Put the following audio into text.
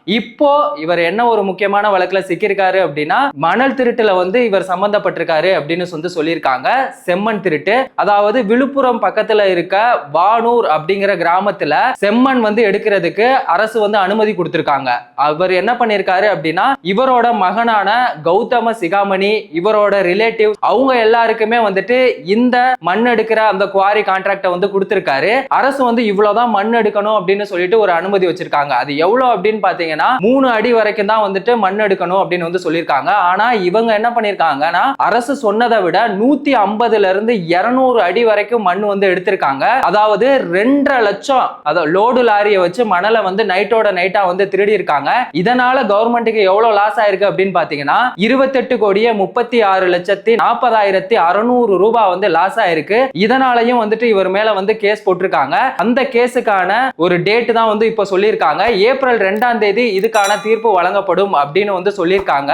இப்போ இவர் என்ன ஒரு முக்கியமான வழக்குல சிக்கியிருக்காரு அப்படின்னா மணல் திருட்டுல வந்து இவர் சம்பந்தப்பட்டிருக்காரு அப்படின்னு சொல்லியிருக்காங்க. செம்மண் திருட்டு, அதாவது விழுப்புரம் பக்கத்துல இருக்க வானூர் அப்படிங்கிற கிராமத்துல செம்மண் வந்து எடுக்கிறதுக்கு அரசு வந்து அனுமதி கொடுத்திருக்காங்க. அவர் என்ன பண்ணிருக்காரு அப்படின்னா இவரோட மகனான கௌதம சிகாமணி, இவரோட ரிலேட்டிவ், அவங்க எல்லாருக்குமே வந்துட்டு இந்த மண் எடுக்கிற அந்த குவாரி கான்ட்ராக்ட வந்து கொடுத்திருக்காரு. அரசு வந்து இவ்வளவுதான் மண் எடுக்கணும் அப்படின்னு சொல்லிட்டு ஒரு அனுமதி வச்சிருக்காங்க. அது எவ்வளவு அப்படின்னு பாத்தீங்கன்னா 3 அடி வரைக்கும் தான் வந்துட்டு மண் எடுக்கணும் அப்படின்னு வந்து சொல்லியிருக்காங்க. ஆனா இவங்க என்ன பண்ணிருக்காங்கன்னா அரசு சொன்னதை விட 150ல இருந்து 200 அடி வரைக்கும் மண் வந்து எடுத்திருக்காங்க. அதாவது 2.5 லட்சம் லோடு லாரியை வச்சு மணலை வந்து நைட்டோட நைட்டா வந்து திருடி இருக்காங்க. இதனால கவர்மெண்ட்டுக்கு எவ்வளவு லாஸ் ஆயிருக்கு அப்படின்னு பாத்தீங்கன்னா 28,36,40,600 ரூபாய் வந்து லாஸ் ஆயிருக்கு. இதனாலையும் வந்துட்டு இவர் மேல வந்து கேஸ் போட்டிருக்காங்க. அந்த கேஸுக்கான ஒரு டேட் தான் வந்து இப்ப சொல்லியிருக்காங்க. ஏப்ரல் 2ஆம் தேதி இதுக்கான தீர்ப்பு வழங்கப்படும் அப்படின்னு வந்து சொல்லியிருக்காங்க.